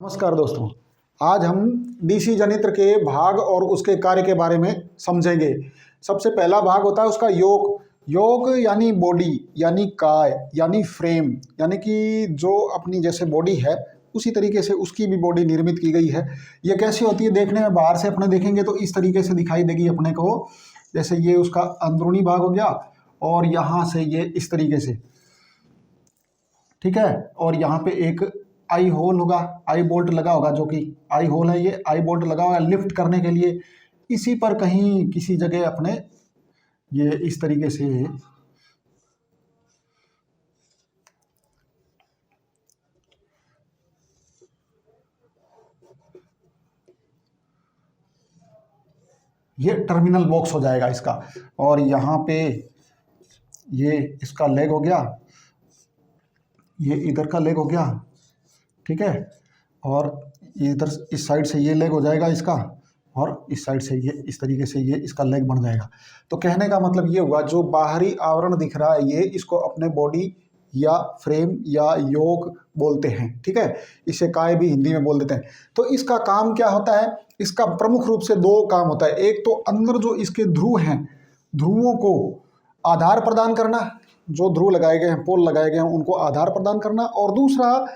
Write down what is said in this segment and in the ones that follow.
नमस्कार दोस्तों, आज हम डीसी जनित्र के भाग और उसके कार्य के बारे में समझेंगे। सबसे पहला भाग होता है उसका योग। योग यानी बॉडी, यानी काय, यानी फ्रेम, यानी कि जो अपनी जैसे बॉडी है उसी तरीके से उसकी भी बॉडी निर्मित की गई है। ये कैसी होती है देखने में, बाहर से अपने देखेंगे तो इस तरीके से दिखाई देगी अपने को। जैसे ये उसका अंदरूनी भाग हो गया और यहाँ से ये इस तरीके से, ठीक है। और यहाँ पे एक आई होल होगा, आई बोल्ट लगा होगा, जो कि आई होल है, ये आई बोल्ट लगा होगा लिफ्ट करने के लिए। इसी पर कहीं किसी जगह अपने ये इस तरीके से ये टर्मिनल बॉक्स हो जाएगा इसका। और यहाँ पे ये इसका लेग हो गया, ये इधर का लेग हो गया, ठीक है। और इधर इस साइड से ये लेग हो जाएगा इसका, और इस साइड से ये इस तरीके से ये इसका लेग बन जाएगा। तो कहने का मतलब ये हुआ, जो बाहरी आवरण दिख रहा है ये इसको अपने बॉडी या फ्रेम या योग बोलते हैं, ठीक है। इसे काय भी हिंदी में बोल देते हैं। तो इसका काम क्या होता है? इसका प्रमुख रूप से दो काम होता है। एक तो अंदर जो इसके ध्रुव हैं, ध्रुवों को आधार प्रदान करना, जो ध्रुव लगाए गए हैं, पोल लगाए गए हैं, उनको आधार प्रदान करना। और दूसरा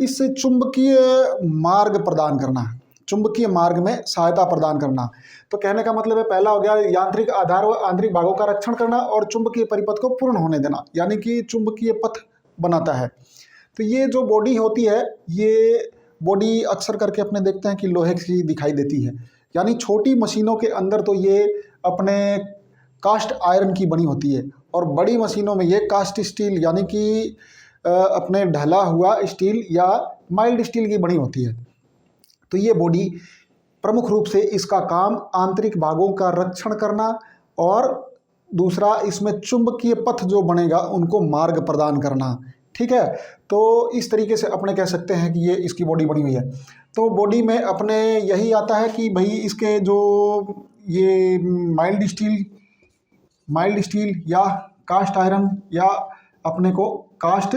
इससे चुंबकीय मार्ग प्रदान करना, चुंबकीय मार्ग में सहायता प्रदान करना। तो कहने का मतलब है, पहला हो गया यांत्रिक आधार व आंतरिक भागों का रक्षण करना, और चुंबकीय परिपथ को पूर्ण होने देना, यानी कि चुंबकीय पथ बनाता है। तो ये जो बॉडी होती है, ये बॉडी अक्सर करके अपने देखते हैं कि लोहे की दिखाई देती है, यानी छोटी मशीनों के अंदर तो ये अपने कास्ट आयरन की बनी होती है, और बड़ी मशीनों में ये कास्ट स्टील यानी कि अपने ढला हुआ स्टील या माइल्ड स्टील की बनी होती है। तो ये बॉडी प्रमुख रूप से इसका काम आंतरिक भागों का रक्षण करना, और दूसरा इसमें चुंबकीय पथ जो बनेगा उनको मार्ग प्रदान करना, ठीक है। तो इस तरीके से अपने कह सकते हैं कि ये इसकी बॉडी बनी हुई है। तो बॉडी में अपने यही आता है कि भाई इसके जो ये माइल्ड स्टील या कास्ट आयरन या अपने को कास्ट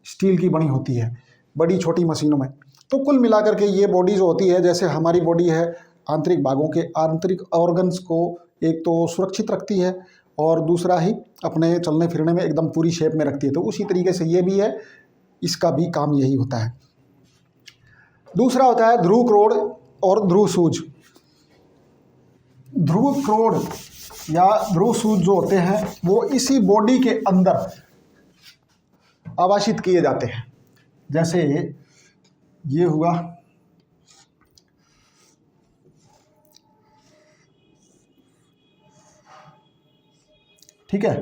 स्टील की बनी होती है बड़ी छोटी मशीनों में। तो कुल मिलाकर के ये बॉडी जो होती है, जैसे हमारी बॉडी है, आंतरिक भागों के आंतरिक ऑर्गन्स को एक तो सुरक्षित रखती है, और दूसरा ही अपने चलने फिरने में एकदम पूरी शेप में रखती है। तो उसी तरीके से ये भी है, इसका भी काम यही होता है। दूसरा होता है ध्रुव क्रोड और ध्रुव सूज। ध्रुव क्रोड या ध्रुव सूज जो होते हैं वो इसी बॉडी के अंदर आवासित किए जाते हैं। जैसे ये हुआ, ठीक है।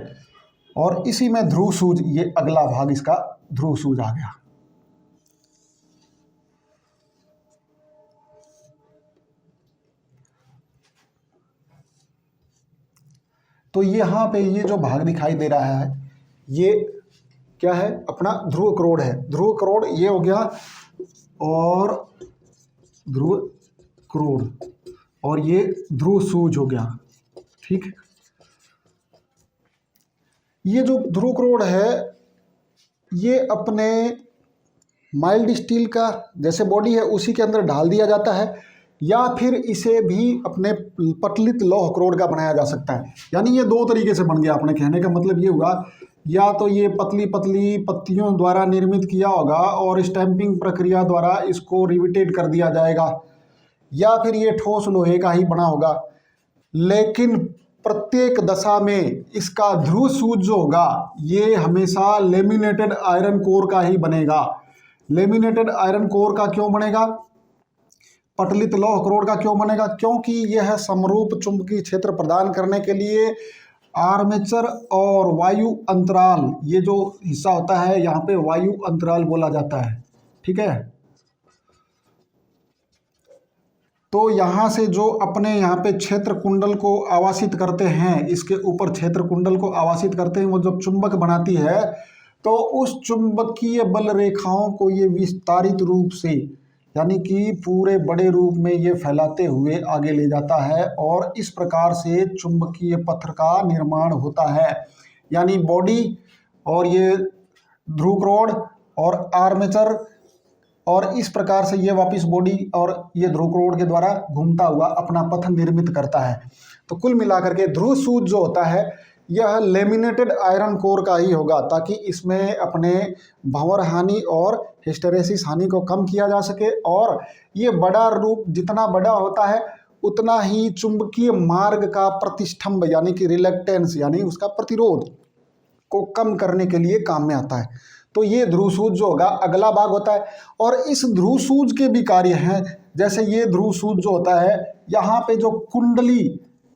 और इसी में ध्रुव सूज, ये अगला भाग इसका ध्रुव सूज आ गया। तो यहाँ पे ये जो भाग दिखाई दे रहा है ये क्या है? अपना ध्रुव क्रोड है। ध्रुव क्रोड ये हो गया, और ध्रुव क्रोड, और ये ध्रुव सूज हो गया, ठीक। ये जो ध्रुव क्रोड है ये अपने माइल्ड स्टील का जैसे बॉडी है उसी के अंदर ढाल दिया जाता है, या फिर इसे भी अपने पतलित लौह क्रोड का बनाया जा सकता है। यानी ये दो तरीके से बन गया। अपने कहने का मतलब ये हुआ, या तो ये पतली पतली पत्तियों द्वारा निर्मित किया होगा और स्टैंपिंग प्रक्रिया द्वारा इसको रिविटेड कर दिया जाएगा, या फिर ये ठोस लोहे का ही बना होगा। लेकिन प्रत्येक दशा में इसका ध्रुव सूज जो होगा ये हमेशा लेमिनेटेड आयरन कोर का ही बनेगा। लेमिनेटेड आयरन कोर का क्यों बनेगा? पटलित लौह क्रोड का क्यों बनेगा? क्योंकि यह समरूप चुंबकीय क्षेत्र प्रदान करने के लिए आर्मेचर और वायु अंतराल, ये जो हिस्सा होता है यहाँ पे वायु अंतराल बोला जाता है, ठीक है। तो यहाँ से जो अपने यहाँ पे क्षेत्र कुंडल को आवासित करते हैं, इसके ऊपर क्षेत्र कुंडल को आवासित करते हैं, वो जब चुंबक बनाती है तो उस चुंबकीय बल रेखाओं को ये विस्तारित रूप से यानी कि पूरे बड़े रूप में ये फैलाते हुए आगे ले जाता है, और इस प्रकार से चुंबकीय पथ का निर्माण होता है। यानी बॉडी और ये ध्रुव क्रोड और आर्मेचर और इस प्रकार से ये वापस बॉडी और ये ध्रुव क्रोड के द्वारा घूमता हुआ अपना पथ निर्मित करता है। तो कुल मिलाकर के ध्रुव सूज जो होता है यह लेमिनेटेड आयरन कोर का ही होगा, ताकि इसमें अपने भंवर हानि और हिस्टेरेसिस हानि को कम किया जा सके। और ये बड़ा रूप जितना बड़ा होता है उतना ही चुंबकीय मार्ग का प्रतिष्ठंभ यानी कि रिलक्टेंस यानी उसका प्रतिरोध को कम करने के लिए काम में आता है। तो ये ध्रुव सूज जो होगा अगला भाग होता है। और इस ध्रुव सूज के भी कार्य हैं, जैसे ये ध्रुव सूज जो होता है यहाँ पे जो कुंडली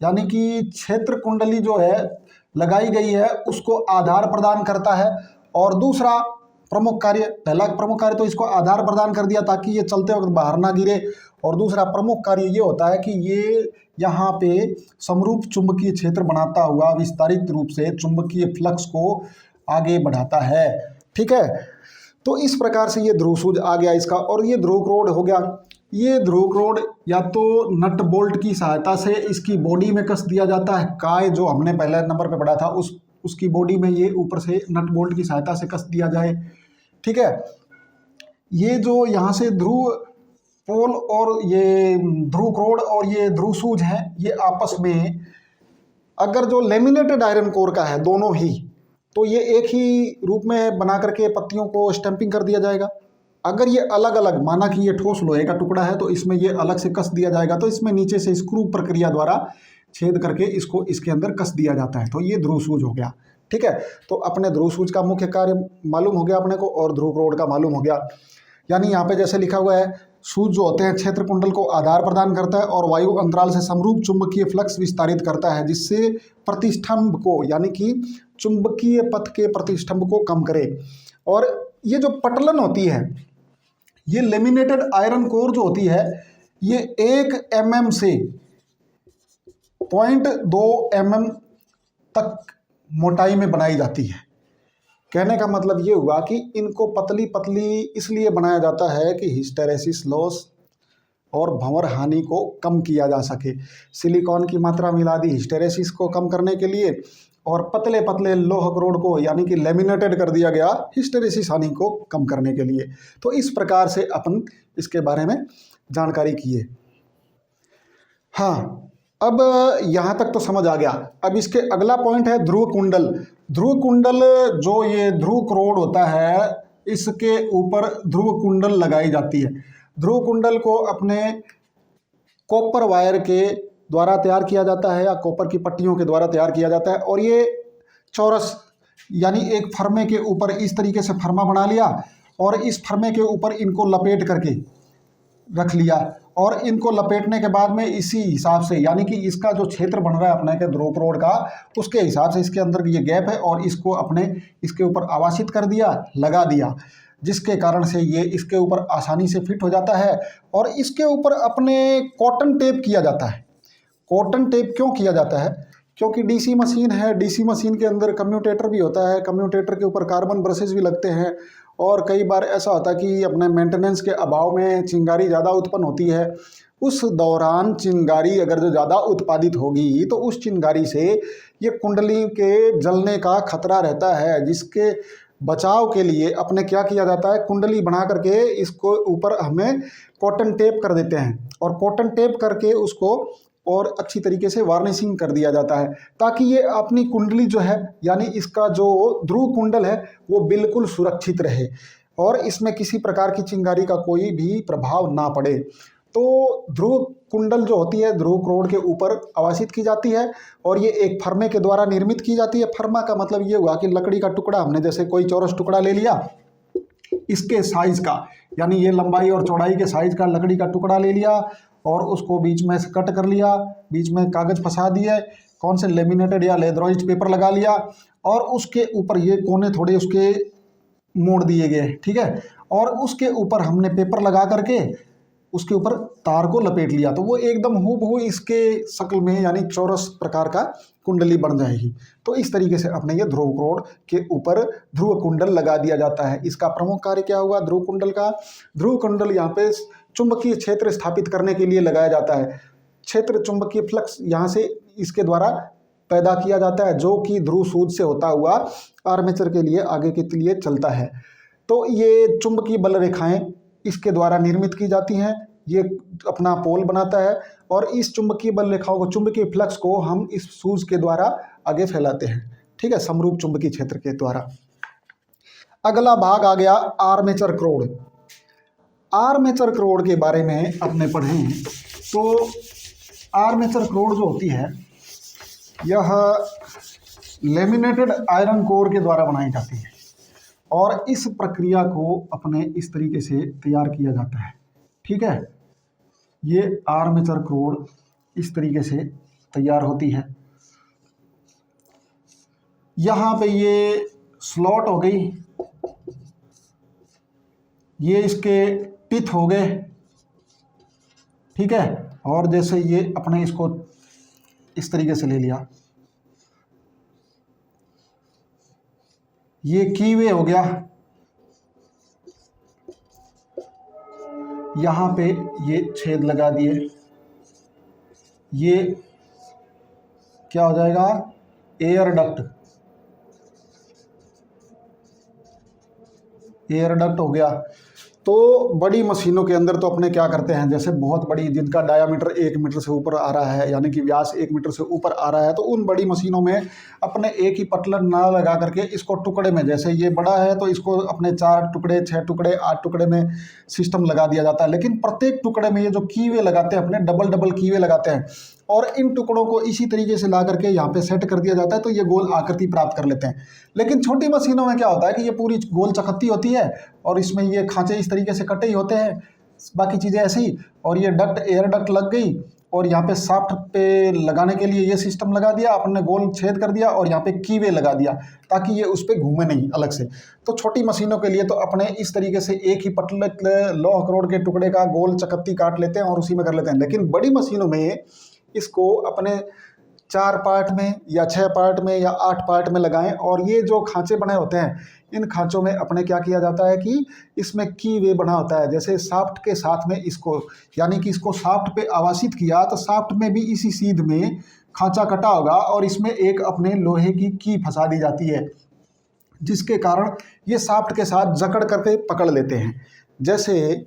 यानी कि क्षेत्र कुंडली जो है लगाई गई है उसको आधार प्रदान करता है। और दूसरा प्रमुख कार्य, पहला प्रमुख कार्य तो इसको आधार प्रदान कर दिया ताकि ये चलते वक्त बाहर ना गिरे, और दूसरा प्रमुख कार्य ये होता है कि ये यहाँ पे समरूप चुंबकीय क्षेत्र बनाता हुआ विस्तारित रूप से चुंबकीय फ्लक्स को आगे बढ़ाता है। ठीक है, तो इस प्रकार से ये ध्रुव सूज आ गया इसका। और ये ध्रुव क्रोड हो गया। ये ध्रुव क्रोड या तो नट बोल्ट की सहायता से इसकी बॉडी में कस दिया जाता है, काय जो हमने पहले नंबर पे पढ़ा था उसकी बॉडी में ये ऊपर से नट बोल्ट की सहायता से कस दिया जाए। ठीक है, ये जो यहाँ से ध्रुव पोल और ये ध्रुव क्रोड और ये ध्रुव सूज है ये आपस में अगर जो लेमिनेटेड आयरन कोर का है दोनों ही, तो ये एक ही रूप में बना करके पत्तियों को स्टैंपिंग कर दिया जाएगा। अगर ये अलग अलग, माना कि ये ठोस लोहे का टुकड़ा है तो इसमें ये अलग से कस दिया जाएगा, तो इसमें नीचे से स्क्रू प्रक्रिया द्वारा छेद करके इसको इसके अंदर कस दिया जाता है। तो ये ध्रुव सूज हो गया। ठीक है, तो अपने ध्रुव सूज का मुख्य कार्य मालूम हो गया अपने को और ध्रुव क्रोड का मालूम हो गया। यानी यहाँ पे जैसे लिखा हुआ है सूज जो होते हैं क्षेत्र कुंडल को आधार प्रदान करता है और वायु अंतराल से समरूप चुंबकीय फ्लक्स विस्तारित करता है जिससे प्रतिष्ठंभ को यानी कि चुंबकीय पथ के प्रतिष्ठंभ को कम करे। और ये जो पटलन होती है ये लेमिनेटेड आयरन कोर जो होती है ये 1 mm से 0.2 mm तक मोटाई में बनाई जाती है। कहने का मतलब ये हुआ कि इनको पतली पतली इसलिए बनाया जाता है कि हिस्टेरेसिस लॉस और भंवर हानि को कम किया जा सके। सिलिकॉन की मात्रा मिला दी हिस्टेरेसिस को कम करने के लिए और पतले पतले लोह क्रोड को यानी कि लेमिनेटेड कर दिया गया हिस्टेरेसिस हानि को कम करने के लिए। तो इस प्रकार से अपन इसके बारे में जानकारी किए। हाँ, अब यहाँ तक तो समझ आ गया। अब इसके अगला पॉइंट है ध्रुव कुंडल। ध्रुव कुंडल जो ये ध्रुव क्रोड होता है इसके ऊपर ध्रुव कुंडल लगाई जाती है। ध्रुव कुंडल को अपने कॉपर वायर के द्वारा तैयार किया जाता है या कॉपर की पट्टियों के द्वारा तैयार किया जाता है। और ये चौरस यानी एक फर्मे के ऊपर इस तरीके से फर्मा बना लिया और इस फर्मे के ऊपर इनको लपेट करके रख लिया। और इनको लपेटने के बाद में इसी हिसाब से यानी कि इसका जो क्षेत्र बन रहा है अपने के ध्रुव क्रोड का उसके हिसाब से इसके अंदर ये गैप है और इसको अपने इसके ऊपर आवासित कर दिया, लगा दिया, जिसके कारण से ये इसके ऊपर आसानी से फिट हो जाता है। और इसके ऊपर अपने कॉटन टेप किया जाता है। कॉटन टेप क्यों किया जाता है? क्योंकि डीसी मशीन है, डीसी मशीन के अंदर कम्यूटेटर भी होता है, कम्यूटेटर के ऊपर कार्बन ब्रशेस भी लगते हैं। और कई बार ऐसा होता है कि अपने मेंटेनेंस के अभाव में चिंगारी ज़्यादा उत्पन्न होती है। उस दौरान चिंगारी अगर जो ज़्यादा उत्पादित होगी तो उस चिंगारी से ये कुंडली के जलने का खतरा रहता है, जिसके बचाव के लिए अपने क्या किया जाता है, कुंडली बना करके इसको ऊपर हमें कॉटन टेप कर देते हैं और कॉटन टेप करके उसको और अच्छी तरीके से वार्निशिंग कर दिया जाता है ताकि ये अपनी कुंडली जो है यानी इसका जो ध्रुव कुंडल है वो बिल्कुल सुरक्षित रहे और इसमें किसी प्रकार की चिंगारी का कोई भी प्रभाव ना पड़े। तो ध्रुव कुंडल जो होती है ध्रुव क्रोड के ऊपर आवासित की जाती है और ये एक फर्मे के द्वारा निर्मित की जाती है। फर्मा का मतलब ये हुआ कि लकड़ी का टुकड़ा, हमने जैसे कोई चौरस टुकड़ा ले लिया, इसके साइज का यानी ये लंबाई और चौड़ाई के साइज का लकड़ी का टुकड़ा ले लिया और उसको बीच में से कट कर लिया, बीच में कागज फंसा दिए, कौन से लेमिनेटेड या लेदराइज्ड पेपर लगा लिया और उसके ऊपर ये कोने थोड़े उसके मोड़ दिए गए, ठीक है, और उसके ऊपर हमने पेपर लगा करके उसके ऊपर तार को लपेट लिया तो वो एकदम हूबहू इसके शक्ल में यानी चौरस प्रकार का कुंडली बन जाएगी। तो इस तरीके से अपने ये ध्रुव क्रोड के ऊपर ध्रुव कुंडल लगा दिया जाता है। इसका प्रमुख कार्य क्या हुआ ध्रुव कुंडल का? ध्रुव कुंडल यहाँ पे चुंबकीय क्षेत्र स्थापित करने के लिए लगाया जाता है। क्षेत्र चुंबकीय फ्लक्स यहाँ से इसके द्वारा पैदा किया जाता है जो कि ध्रुव सूज से होता हुआ आर्मेचर के लिए आगे के लिए चलता है। तो ये चुंबकीय बल रेखाएं इसके द्वारा निर्मित की जाती हैं। ये अपना पोल बनाता है और इस चुंबकीय बल रेखाओं को, चुंबकीय फ्लक्स को हम इस सूज के द्वारा आगे फैलाते हैं, ठीक है, समरूप चुंबकीय क्षेत्र के द्वारा। अगला भाग आ गया आर्मेचर क्रोड। आर्मेचर क्रोड के बारे में अपने पढ़े हैं। तो आर्मेचर क्रोड जो होती है यह लेमिनेटेड आयरन कोर के द्वारा बनाई जाती है और इस प्रक्रिया को अपने इस तरीके से तैयार किया जाता है, ठीक है। ये आर्मेचर क्रोड इस तरीके से तैयार होती है। यहाँ पे ये स्लॉट हो गई, ये इसके टिथ हो गए, ठीक है। और जैसे ये अपने इसको इस तरीके से ले लिया, ये कीवे हो गया, यहाँ पे ये छेद लगा दिए, ये क्या हो जाएगा, एयर डक्ट, एयर डक्ट हो गया। तो बड़ी मशीनों के अंदर तो अपने क्या करते हैं, जैसे बहुत बड़ी जिनका डायामीटर 1 मीटर से ऊपर आ रहा है, यानी कि व्यास 1 मीटर से ऊपर आ रहा है, तो उन बड़ी मशीनों में अपने एक ही पटलन ना लगा करके इसको टुकड़े में, जैसे ये बड़ा है तो इसको अपने 4 टुकड़े, 6 टुकड़े, 8 टुकड़े में सिस्टम लगा दिया जाता है। लेकिन प्रत्येक टुकड़े में ये जो कीवे लगाते हैं, अपने डबल डबल कीवे लगाते हैं और इन टुकड़ों को इसी तरीके से ला करके यहाँ पे सेट कर दिया जाता है, तो ये गोल आकृति प्राप्त कर लेते हैं। लेकिन छोटी मशीनों में क्या होता है कि ये पूरी गोल चकत्ती होती है और इसमें ये खांचे इस तरीके से कटे ही होते हैं, बाकी चीज़ें ऐसे ही। और ये डक्ट, एयर डक्ट लग गई और यहाँ पे शाफ्ट पे लगाने के लिए ये सिस्टम लगा दिया, अपन ने गोल छेद कर दिया और यहाँ पे कीवे लगा दिया ताकि ये उस पर घूमे नहीं अलग से। तो छोटी मशीनों के लिए तो अपने इस तरीके से एक ही पतले लौह करोड़ के टुकड़े का गोल चकत्ती काट लेते हैं और उसी में कर लेते हैं। लेकिन बड़ी मशीनों में इसको अपने 4 पार्ट में या 6 पार्ट में या 8 पार्ट में लगाएं और ये जो खांचे बने होते हैं, इन खांचों में अपने क्या किया जाता है कि इसमें की वे बना होता है, जैसे शाफ्ट के साथ में इसको, यानी कि इसको शाफ्ट पे आवासित किया तो शाफ्ट में भी इसी सीध में खांचा कटा होगा और इसमें एक अपने लोहे की फंसा दी जाती है, जिसके कारण ये शाफ्ट के साथ जकड़ करके पकड़ लेते हैं। जैसे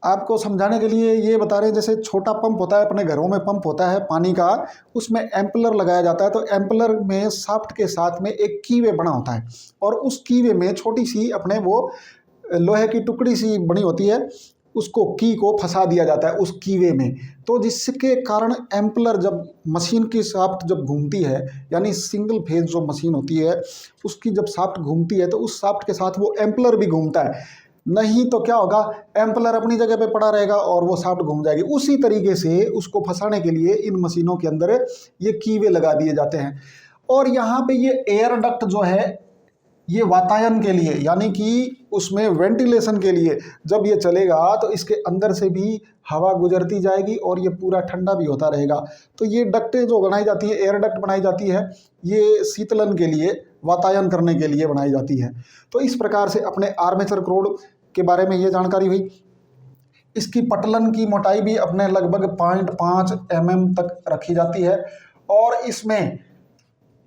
आपको समझाने के लिए ये बता रहे हैं, जैसे छोटा पंप होता है, अपने घरों में पंप होता है पानी का, उसमें एम्पलर लगाया जाता है। तो एम्पलर में शाफ्ट के साथ में एक कीवे बना होता है और उस कीवे में छोटी सी अपने वो लोहे की टुकड़ी सी बनी होती है, उसको की को फंसा दिया जाता है उस कीवे में। तो जिसके कारण एम्पलर, जब मशीन की शाफ्ट जब घूमती है, यानी सिंगल फेज जो मशीन होती है उसकी जब शाफ्ट घूमती है तो उस शाफ्ट के साथ वो एम्पलर भी घूमता है, नहीं तो क्या होगा, एम्पलर अपनी जगह पे पड़ा रहेगा और वो शाफ्ट घूम जाएगी। उसी तरीके से उसको फंसाने के लिए इन मशीनों के अंदर ये कीवे लगा दिए जाते हैं। और यहाँ पे ये एयर डक्ट जो है ये वातायन के लिए, यानी कि उसमें वेंटिलेशन के लिए जब ये चलेगा तो इसके अंदर से भी हवा गुजरती जाएगी और ये पूरा ठंडा भी होता रहेगा। तो ये डक्टें जो बनाई जाती है, एयर डक्ट बनाई जाती है, ये शीतलन के लिए, वातायन करने के लिए बनाई जाती है। तो इस प्रकार से अपने आर्मेचर क्रोड के बारे में ये जानकारी हुई। इसकी पटलन की मोटाई भी अपने लगभग 0.5 mm तक रखी जाती है और इसमें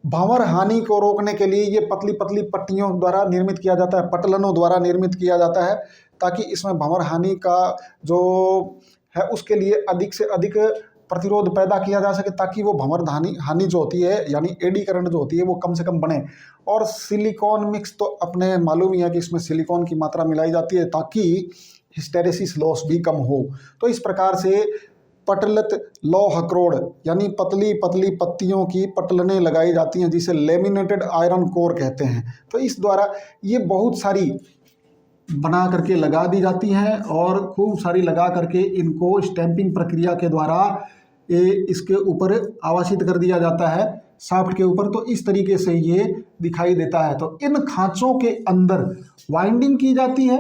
भंवर हानि को रोकने के लिए ये पतली पतली पट्टियों द्वारा निर्मित किया जाता है, पटलनों द्वारा निर्मित किया जाता है, ताकि इसमें भंवर हानि का जो है उसके लिए अधिक से अधिक प्रतिरोध पैदा किया जा सके, ताकि वो भंवर हानि जो होती है, यानी एडी करंट जो होती है, वो कम से कम बने। और सिलिकॉन मिक्स तो अपने मालूम ही है कि इसमें सिलिकॉन की मात्रा मिलाई जाती है ताकि हिस्टेरेसिस लॉस भी कम हो। तो इस प्रकार से पटलत लौह क्रोड, यानी पतली पतली पत्तियों की पटलनें लगाई जाती हैं, जिसे लेमिनेटेड आयरन कोर कहते हैं। तो इस द्वारा ये बहुत सारी बना करके लगा दी जाती हैं और खूब सारी लगा करके इनको स्टैंपिंग प्रक्रिया के द्वारा इसके ऊपर आवासित कर दिया जाता है, शाफ्ट के ऊपर। तो इस तरीके से ये दिखाई देता है। तो इन खांचों के अंदर वाइंडिंग की जाती है,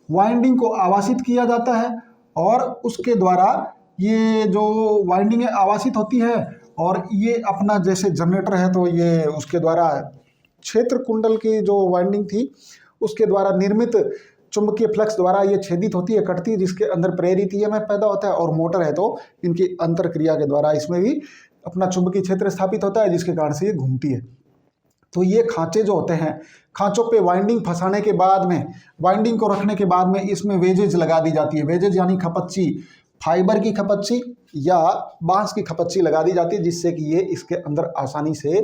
वाइंडिंग को आवासित किया जाता है और उसके द्वारा ये जो वाइंडिंग आवासित होती है और ये अपना जैसे जनरेटर है तो ये उसके द्वारा क्षेत्र कुंडल की जो वाइंडिंग थी उसके द्वारा निर्मित चुंबकीय फ्लक्स द्वारा ये छेदित होती है, कटती है, जिसके अंदर प्रेरित ईएमएफ पैदा होता है। और मोटर है तो इनकी अंतर क्रिया के द्वारा इसमें भी अपना चुंबकीय क्षेत्र स्थापित होता है, जिसके कारण से ये घूमती है। तो ये खांचे जो होते हैं, खांचों पे वाइंडिंग फंसाने के बाद में, वाइंडिंग को रखने के बाद में इसमें वेजेज लगा दी जाती है। वेजेज यानी खपच्ची, फाइबर की खपच्ची या बांस की खपच्ची लगा दी जाती है, जिससे कि ये इसके अंदर आसानी से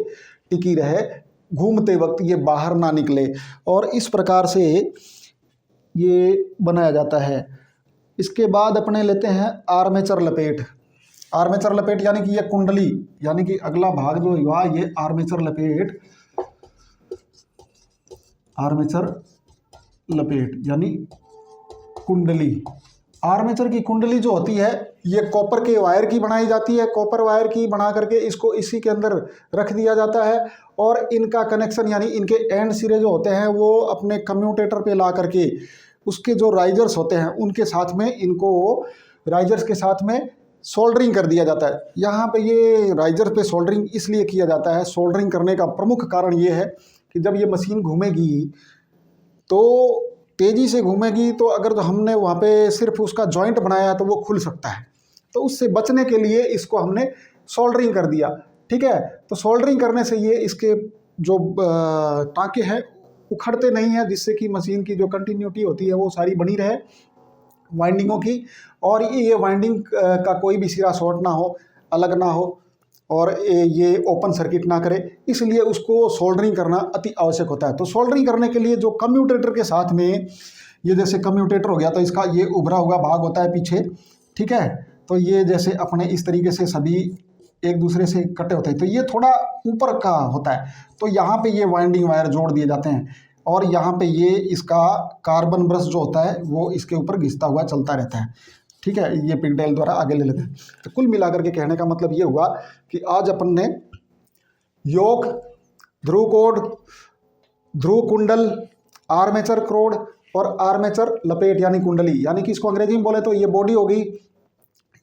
टिकी रहे, घूमते वक्त ये बाहर ना निकले। और इस प्रकार से ये बनाया जाता है। इसके बाद अपने लेते हैं आर्मेचर लपेट। आर्मेचर लपेट यानी कि ये कुंडली, यानी कि अगला भाग जो हुआ ये आर्मेचर लपेट। आर्मेचर लपेट यानी कुंडली। आर्मेचर की कुंडली जो होती है ये कॉपर के वायर की बनाई जाती है। कॉपर वायर की बना करके इसको इसी के अंदर रख दिया जाता है और इनका कनेक्शन यानी इनके एंड सिरे जो होते हैं वो अपने कम्यूटेटर पे ला करके उसके जो राइजर्स होते हैं उनके साथ में, इनको राइजर्स के साथ में सोल्डरिंग कर दिया जाता है। यहाँ पे ये राइजर पे सोल्डरिंग इसलिए किया जाता है, सोल्डरिंग करने का प्रमुख कारण ये है कि जब ये मशीन घूमेगी तो तेज़ी से घूमेगी, तो अगर तो हमने वहाँ पे सिर्फ उसका जॉइंट बनाया तो वो खुल सकता है। तो उससे बचने के लिए इसको हमने सोल्डरिंग कर दिया। ठीक है, तो सोल्डरिंग करने से ये इसके जो टाँके हैं उखड़ते नहीं हैं, जिससे कि मशीन की जो कंटिन्यूटी होती है वो सारी बनी रहे वाइंडिंगों की, और ये वाइंडिंग का कोई भी सिरा शॉर्ट ना हो, अलग ना हो, और ये ओपन सर्किट ना करे। इसलिए उसको सोल्डरिंग करना अति आवश्यक होता है। तो सोल्डरिंग करने के लिए जो कम्यूटेटर के साथ में, ये जैसे कम्यूटेटर हो गया तो इसका ये उभरा हुआ भाग होता है पीछे। ठीक है, तो ये जैसे अपने इस तरीके से सभी एक दूसरे से कटे होते हैं, तो ये थोड़ा ऊपर का होता है। तो यहाँ पे ये वाइंडिंग वायर जोड़ दिए जाते हैं और यहाँ पे ये इसका कार्बन ब्रश जो होता है वो इसके ऊपर घिसता हुआ चलता रहता है। ठीक है, ये पिगटेल द्वारा आगे ले लेते हैं। तो कुल मिलाकर के कहने का मतलब ये हुआ कि आज अपन ने योक, ध्रुव कोड, ध्रुव कुंडल, आर्मेचर क्रोड और आर्मेचर लपेट यानी कुंडली, यानी कि इसको अंग्रेजी में बोले तो ये बॉडी होगी,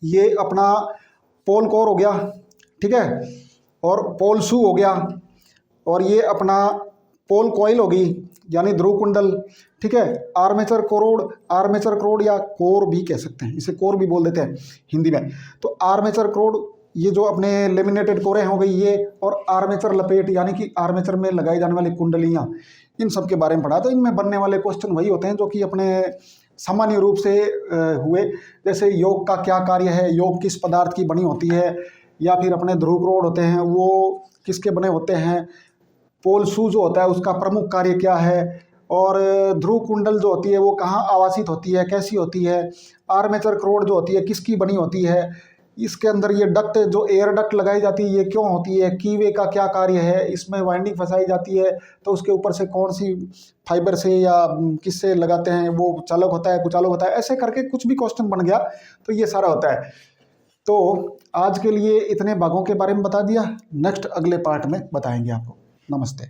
ये अपना पोल कोर हो गया, ठीक है, और पोल शू हो गया, और ये अपना पोल कॉइल होगी यानी ध्रुव कुंडल। ठीक है, आर्मेचर क्रोड या कोर भी कह सकते हैं, इसे कोर भी बोल देते हैं हिंदी में। तो आर्मेचर क्रोड ये जो अपने लेमिनेटेड कोरें हो गई ये, और आर्मेचर लपेट यानी कि आर्मेचर में लगाई जाने वाली कुंडलियाँ, इन सब के बारे में पढ़ा। तो इनमें बनने वाले क्वेश्चन वही होते हैं जो कि अपने सामान्य रूप से हुए, जैसे योग का क्या कार्य है, योग किस पदार्थ की बनी होती है, या फिर अपने ध्रुव क्रोड होते हैं वो किसके बने होते हैं, पोल शू जो होता है उसका प्रमुख कार्य क्या है, और ध्रुव कुंडल जो होती है वो कहाँ आवासित होती है, कैसी होती है, आर्मेचर क्रोड जो होती है किसकी बनी होती है, इसके अंदर ये डक्ट जो एयर डक्ट लगाई जाती है ये क्यों होती है, कीवे का क्या कार्य है, इसमें वाइंडिंग फंसाई जाती है तो उसके ऊपर से कौन सी फाइबर से या किससे लगाते हैं, वो चालक होता है कुचालक होता है, ऐसे करके कुछ भी क्वेश्चन बन गया तो ये सारा होता है। तो आज के लिए इतने भागों के बारे में बता दिया, नेक्स्ट अगले पार्ट में बताएंगे आपको। नमस्ते।